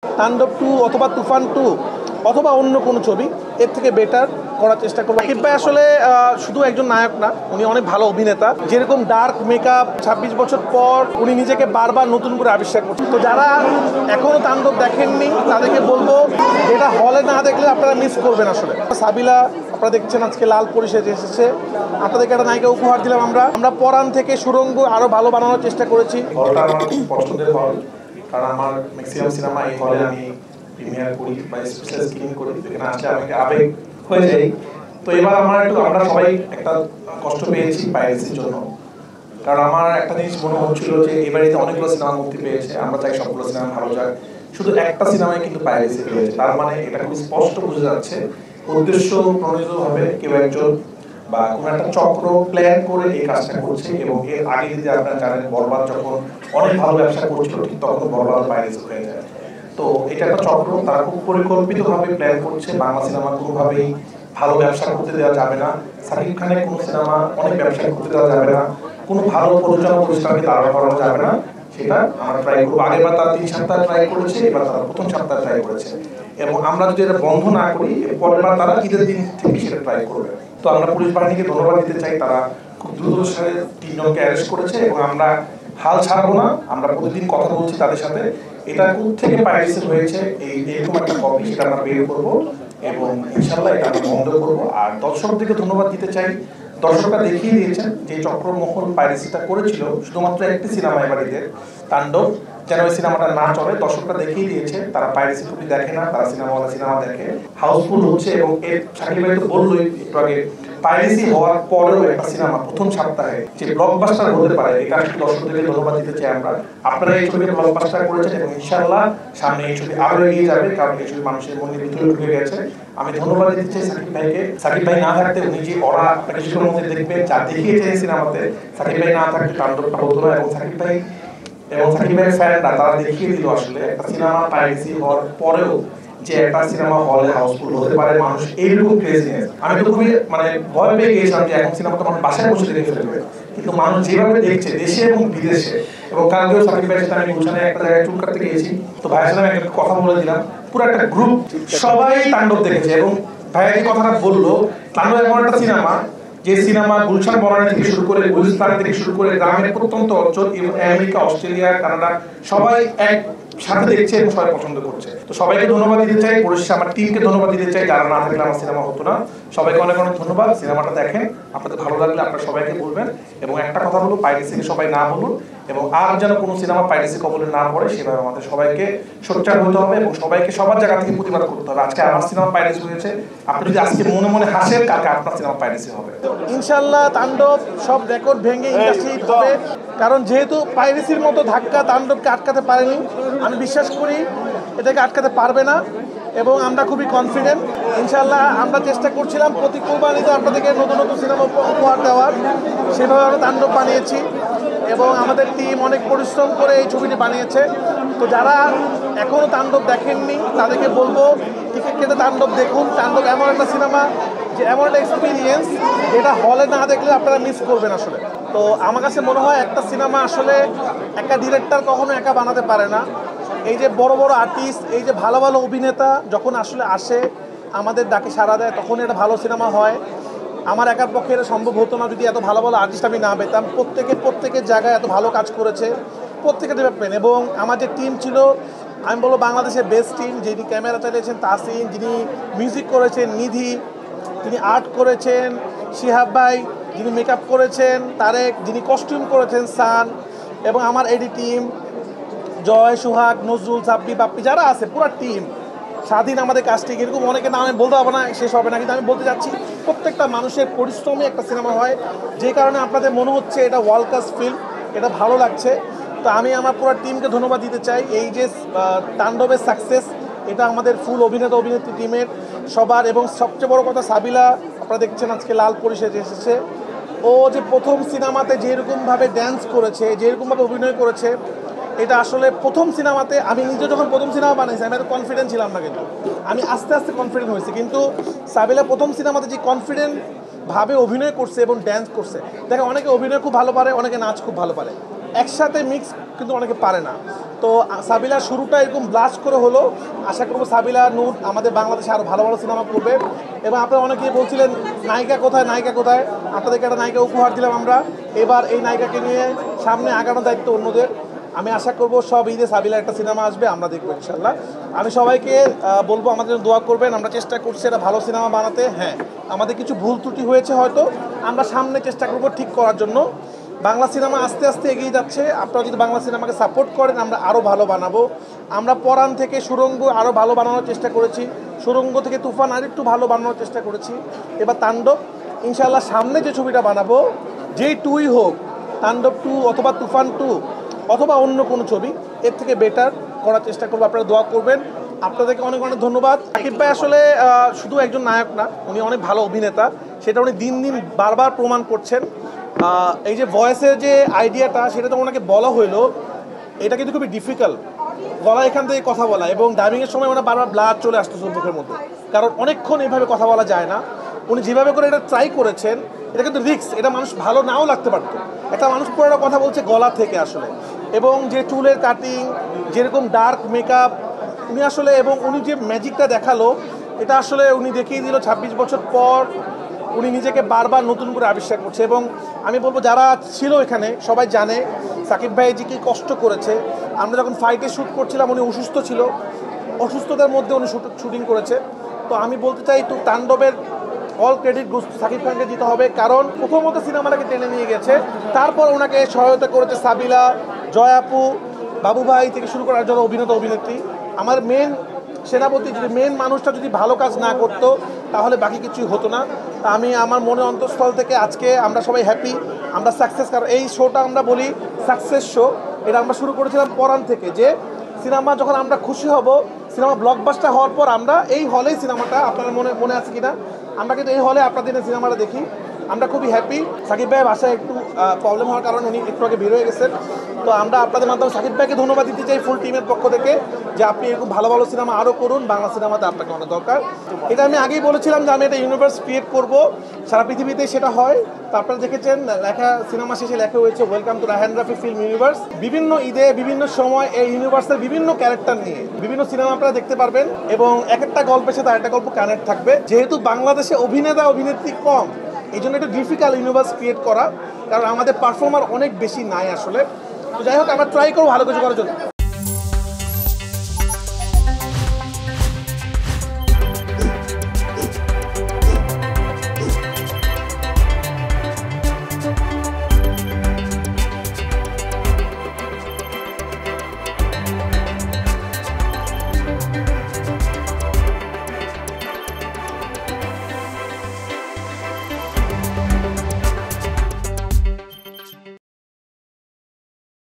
তাণ্ডব 2 অথবা তুফান 2 অথবা অন্য কোনো ছবি এর থেকে বেটার করার চেষ্টা করবো। সাকিব ভাই আসলে শুধু একজন নায়ক না, উনি অনেক ভালো অভিনেতা। যেরকম ডার্ক মেকআপ 26 বছর পর উনি নিজেকে বারবার নতুন করে আবিষ্কার করছেন। তো যারা এখনো তাণ্ডব দেখেননি তাদেরকে বলবো এটা হলে না দেখলে আপনারা মিস করবেন। আসলে সাবিলা আপনারা দেখছেন আজকে লাল পরিষে এসেছে, আপনাদেরকে একটা নায়িকা উপহার দিলাম। আমরা পরাণ থেকে সুরঙ্গ আরো ভালো বানানোর চেষ্টা করেছি। হলটা আমার পছন্দের হল, কারণ আমার ম্যাক্সিমাম সিনেমা এই হলে আমি প্রিমিয়ার করি বা স্পেশাল স্ক্রিনিং করি, এখানে আসলে আমাকে আবেগ হয়ে যায়। তো এবার আমরা সবাই একটা কষ্ট পেয়েছি পাইরেসির জন্য, কারণ আমার একটা জিনিস মনে হচ্ছিল যে এবারে অনেকগুলো সিনেমা মুক্তি পেয়েছে, আমরা চাই সবগুলো সিনেমা ভালো যাক, শুধু একটা সিনেমায় কিন্তু পাইরেসি পেয়েছে। তার মানে এটা খুব স্পষ্ট বোঝা যাচ্ছে উদ্দেশ্য প্রণোদিতভাবে কেউ একজন বা কোনো একটা চক্র প্ল্যান করে এই কাজটা করছে। এবং এর আগে যদি আপনারা জানেন বরবাদ যখন অনেক ভালো ব্যবসা করছিল ঠিক তখন বরবাদ পাইরেসি হয়ে যায়। তো এটা একটা চক্র, তারা খুব পরিকল্পিতভাবে প্ল্যান করছে বাংলা সিনেমা কোনোভাবেই ভালো ব্যবসা করতে দেওয়া যাবে না। সাকিব খানের কোনো সিনেমা অনেক ব্যবসা করতে দেওয়া যাবে না, কোনো ভালো প্রযোজনা প্রতিষ্ঠানকে দাঁড় করানো যাবে না। সেটা আমরা ট্রাই করবো। আগেরবার তারা 3 সপ্তাহ ট্রাই করেছে, এবার তারা প্রথম সপ্তাহ ট্রাই করেছে। এবং আমরা যদি এটা বন্ধ না করি পরের বার তারা ঈদের দিন থেকে সেটা ট্রাই করবে। তো আমরা পুলিশ বাহিনীকে ধন্যবাদ দিতে চাই, তারা খুব দ্রুততার সাথে 3 জনকে অ্যারেস্ট করেছে এবং আমরা হাল ছাড়বো না। আমরা প্রতিদিন কথা বলছি তাদের সাথে, এটা কোথা থেকে পাইরেসি হয়েছে এরকম একটা কপি সেটা আমরা বের করবো এবং ইনশাল্লাহ এটা আমরা বন্ধ করবো। আর দর্শকদেরকে ধন্যবাদ দিতে চাই, দর্শকরা দেখিয়ে দিয়েছেন যে চক্রমহল পাইরেসিটা করেছিল শুধুমাত্র একটি সিনেমা এবারে তাণ্ডব, যেন ওই সিনেমাটা না চলে। দর্শকরা দেখিয়ে দিয়েছে তারা পাইরেসি কপি দেখে না, তারা সিনেমা দেখে। হাউসফুল হচ্ছে এবং এর সাকিব ভাই তো বললোই একটু আগে, পাইরেসি হওয়ার পরেও একটা সিনেমা প্রথম সপ্তাহে যে ব্লকবাস্টার হতে পারে, এটা আসলে দর্শকদেরকে ধন্যবাদ দিতে চাই আমরা। আপনারা এই ছবিকে ব্লকবাস্টার করেছেন এবং ইনশাআল্লাহ সামনে এই ছবি আরো এগিয়ে যাবে, কারণ এই ছবি মানুষের মনের ভিতরে ঢুকে গেছে। আমি ধন্যবাদ দিতে চাই সাকিব ভাইকে। সাকিব ভাই না থাকতে উনি যে ওরা কিছুর মধ্যে দেখবেন যা দেখিয়েছে সিনেমাতে, সাকিব ভাই না থাকতে তাণ্ডবটা হতো না। এবং সাকিব ভাইয়ের ফ্যানরা তারা দেখিয়ে দিল আসলে একটা সিনেমা পাইরেসি হওয়ার পরেও যে একটা সিনেমা হলে হাউসফুল হতে পারে, মানুষ এইরকম ক্রেজিনেস। আমি তো খুবই ভয় পেয়ে গিয়েছিলাম যে এখন সিনেমাটা মানুষ বাসায় বসে দেখে ফেলবে, কিন্তু মানুষ যেভাবে দেখছে দেশে এবং বিদেশে। এবং কালকেও সাকিব ভাইয়ের সাথে আমি গুলশানে একটা জায়গায় চুল কাটতে গিয়েছি, তো ভাইয়ের সাথে আমি একটা কথা বলে দিলাম, পুরো একটা গ্রুপ সবাই তাণ্ডব দেখেছে। এবং ভাইয়া যে কথাটা বললো, তাণ্ডব এমন একটা সিনেমা যে সিনেমা গুলশান বনানী থেকে শুরু করে গুলিস্তান থেকে শুরু করে গ্রামের প্রত্যন্ত অঞ্চল এবং আমেরিকা, অস্ট্রেলিয়া, কানাডা সবাই এক সাথে দেখছে এবং সবাই পছন্দ করছে। তো সবাইকে ধন্যবাদ দিতে চাই, পরিশেষে আমার টিমকে ধন্যবাদ দিতে চাই, যারা না থাকলে আমার সিনেমা হতো না। সবাইকে অনেক অনেক ধন্যবাদ। সিনেমাটা দেখেন, আপনাদের ভালো লাগলে আপনারা সবাইকে বলবেন। এবং একটা কথা বলবো, পাইরেসিকে সবাই না বলুন এবং আর যেন কোনো সিনেমা পাইরেসি কবলে না পড়ে সেভাবে আমাদের সবাইকে সোচ্চার হতে হবে এবং সবাইকে সবার জায়গা থেকে প্রতিবাদ করতে হবে। আজকে আমার সিনেমা পাইরেসি হয়েছে, আপনি যদি আজকে মনে মনে হাসেন, কালকে আপনার সিনেমা পাইরেসি হবে। ইনশাল্লাহ তাণ্ডব সব রেকর্ড ভেঙে ইন্ডাস্ট্রি হবে, কারণ যেহেতু পাইরেসির মতো ধাক্কা তাণ্ডবকে আটকাতে পারেনি, আমি বিশ্বাস করি এটাকে আটকাতে পারবে না। এবং আমরা খুবই কনফিডেন্ট ইনশাল্লাহ। আমরা চেষ্টা করছিলাম প্রতি কোরবানিতে আপনাদেরকে নতুন নতুন সিনেমা উপহার দেওয়ার, সেভাবে আমরা তাণ্ডব বানিয়েছি এবং আমাদের টিম অনেক পরিশ্রম করে এই ছবিটি বানিয়েছে। তো যারা এখনও তাণ্ডব দেখেননি তাদেরকে বলবো টিকিট কেটে তাণ্ডব দেখুন। তাণ্ডব এমন একটা সিনেমা যে এমন একটা এক্সপিরিয়েন্স যেটা হলে না দেখলে আপনারা মিস করবেন আসলে। তো আমার কাছে মনে হয় একটা সিনেমা আসলে একটা ডিরেক্টর কখনো একা বানাতে পারে না। এই যে বড় বড় আর্টিস্ট, এই যে ভালো ভালো অভিনেতা যখন আসলে আসে আমাদের ডাকে সাড়া দেয়, তখন এটা ভালো সিনেমা হয়। আমার একার পক্ষে এটা সম্ভব হতো না যদি এত ভালো ভালো আর্টিস্ট আমি না পেতাম। প্রত্যেকের জায়গায় এত ভালো কাজ করেছে, প্রত্যেকের ডিপার্টমেন্ট। এবং আমার যে টিম ছিল, আমি বলবো বাংলাদেশের বেস্ট টিম। যিনি ক্যামেরা চালিয়েছেন তাসিন, যিনি মিউজিক করেছেন নিধি, যিনি আর্ট করেছেন শিহাব ভাই, যিনি মেকআপ করেছেন তারেক, যিনি কস্টিউম করেছেন সান, এবং আমার এডি টিম জয়, সোহাগ, নজরুল, সাব্বি, বাপ্পি, যারা আছে পুরো টিম, স্বাধীন, আমাদের কাজটি এরকম অনেকের নাম আমি বলতে পারবো না, শেষ হবে না। কিন্তু আমি বলতে চাচ্ছি প্রত্যেকটা মানুষের পরিশ্রমে একটা সিনেমা হয়, যে কারণে আপনাদের মনে হচ্ছে এটা ওয়ার্ল্ড ক্লাস ফিল্ম, এটা ভালো লাগছে। তো আমি আমার পুরো টিমকে ধন্যবাদ দিতে চাই। এই যে তাণ্ডবের সাকসেস, এটা আমাদের ফুল অভিনেত্রী টিমের সবার। এবং সবচেয়ে বড় কথা, সাবিলা আপনারা দেখছেন আজকে লাল পরিষে এসেছে। ও যে প্রথম সিনেমাতে যেরকমভাবে ড্যান্স করেছে, যেরকমভাবে অভিনয় করেছে, এটা আসলে প্রথম সিনেমাতে, আমি নিজে যখন প্রথম সিনেমা বানাইছি আমি এত কনফিডেন্ট ছিলাম না, কিন্তু আমি আস্তে আস্তে কনফিডেন্ট হয়েছি। কিন্তু সাবিলা প্রথম সিনেমাতে যে কনফিডেন্টভাবে অভিনয় করছে এবং ড্যান্স করছে, দেখে অনেকে অভিনয় খুব ভালো পারে, অনেকে নাচ খুব ভালো পারে। একসাথে মিক্স কিন্তু অনেকে পারে না। তো সাবিলার শুরুটা এরকম ব্লাস্ট করে হলো। আশা করবো সাবিলা নূর আমাদের বাংলাদেশে আরও ভালো ভালো সিনেমা করবে। এবং আপনারা অনেকেই বলছিলেন নায়িকা কোথায়, নায়িকা কোথায়, আপনাদেরকে একটা নায়িকা উপহার দিলাম আমরা। এবার এই নায়িকাকে নিয়ে সামনে আগানোর দায়িত্ব অন্যদের। আমি আশা করব সব ঈদে সাবিলার একটা সিনেমা আসবে, আমরা দেখবো ইনশাল্লাহ। আমি সবাইকে বলবো আমাদের জন্য দোয়া করবেন। আমরা চেষ্টা করছি একটা ভালো সিনেমা বানাতে। হ্যাঁ, আমাদের কিছু ভুল ত্রুটি হয়েছে হয়তো, আমরা সামনে চেষ্টা করবো ঠিক করার জন্য। বাংলা সিনেমা আস্তে আস্তে এগিয়ে যাচ্ছে। আপনারা যদি বাংলা সিনেমাকে সাপোর্ট করেন আমরা আরও ভালো বানাবো। আমরা পরাণ থেকে সুরঙ্গ আরও ভালো বানানোর চেষ্টা করেছি, সুরঙ্গ থেকে তুফান আরেকটু ভালো বানানোর চেষ্টা করেছি। এবার তাণ্ডব ইনশাআল্লাহ সামনে যে ছবিটা বানাবো, যেই টুই হোক, তাণ্ডব 2 অথবা তুফান 2 অথবা অন্য কোনো ছবি, এর থেকে বেটার করার চেষ্টা করবো। আপনারা দোয়া করবেন। আপনাদেরকে অনেক অনেক ধন্যবাদ। সাকিব ভাই আসলে শুধু একজন নায়ক না, উনি অনেক ভালো অভিনেতা, সেটা উনি দিন দিন বারবার প্রমাণ করছেন। এই যে ভয়েসের যে আইডিয়াটা, সেটা তো ওনাকে বলা হইলো, এটা কিন্তু খুবই ডিফিকাল্ট, গলা এখান থেকে কথা বলা, এবং ডাবিংয়ের সময় ওনার বারবার ব্লাড চলে আসতো মুখের মধ্যে, কারণ অনেকক্ষণ এইভাবে কথা বলা যায় না। উনি যেভাবে করে এটা ট্রাই করেছেন, এটা কিন্তু রিস্ক, এটা মানুষ ভালো নাও লাগতে পারতো। একটা মানুষ পুরোটা কথা বলছে গলা থেকে আসলে, এবং যে চুলের কাটিং, যেরকম ডার্ক মেকআপ উনি আসলে, এবং উনি যে ম্যাজিকটা দেখালো, এটা আসলে উনি দেখিয়ে দিল 26 বছর পর উনি নিজেকে বারবার নতুন করে আবিষ্কার করছে। এবং আমি বলবো যারা ছিল এখানে সবাই জানে সাকিব ভাই যে কী কষ্ট করেছে। আমরা যখন ফাইটে শ্যুট করছিলাম উনি অসুস্থ ছিল, অসুস্থতার মধ্যে উনি শুটিং করেছে। তো আমি বলতে চাই তো তাণ্ডবের অল ক্রেডিট সাকিব খানকে দিতে হবে, কারণ প্রথমত সিনেমাটাকে টেনে নিয়ে গেছে, তারপর ওনাকে সহায়তা করেছে সাবিলা, জয়াপু, বাবু ভাই থেকে শুরু করার জন্য অভিনেতা অভিনেত্রী। আমার মেন সেনাপতি, যদি মেন মানুষটা যদি ভালো কাজ না করতো তাহলে বাকি কিছুই হতো না। তা আমি আমার মনে অন্তঃস্থল থেকে আজকে আমরা সবাই হ্যাপি, আমরা সাকসেস। কারণ এই শোটা আমরা বলি সাকসেস শো। এটা আমরা শুরু করেছিলাম পরাণ থেকে, যে সিনেমা যখন আমরা খুশি হব, সিনেমা ব্লকবাস্টার হওয়ার পর আমরা এই হলেই সিনেমাটা, আপনার মনে আছে কিনা, আমরা কিন্তু এই হলে আপনাদের সিনেমাটা দেখি। আমরা খুবই হ্যাপি। সাকিব ভাই বাসায় একটু প্রবলেম হওয়ার কারণে উনি একটু আগে বের হয়ে গেছেন। তো আমরা আপনাদের মাধ্যমে সাকিব ভাইকে ধন্যবাদ দিতে চাই ফুল টিমের পক্ষ থেকে, যে আপনি এরকম ভালো ভালো সিনেমা আরও করুন। বাংলা সিনেমাতে আপনাকে অনেক দরকার। এটা আমি আগেই বলেছিলাম যে আমি একটা ইউনিভার্স ক্রিয়েট করব, সারা পৃথিবীতে সেটা হয়। তো আপনারা দেখেছেন লেখা, সিনেমা শেষে লেখা হয়েছে welcome to Raihan Rafi film universe. বিভিন্ন ঈদে বিভিন্ন সময় এই ইউনিভার্সের বিভিন্ন ক্যারেক্টার নিয়ে বিভিন্ন সিনেমা আপনারা দেখতে পারবেন, এবং এক একটা গল্পের সাথে আরেকটা গল্প কানেক্ট থাকবে। যেহেতু বাংলাদেশে অভিনেতা অভিনেত্রী কম, এই জন্য একটু ডিফিকাল্ট ইউনিভার্স ক্রিয়েট করা, কারণ আমাদের পারফর্মার অনেক বেশি নাই আসলে। তো যাই হোক, আমরা ট্রাই করবো ভালো কিছু করার জন্য।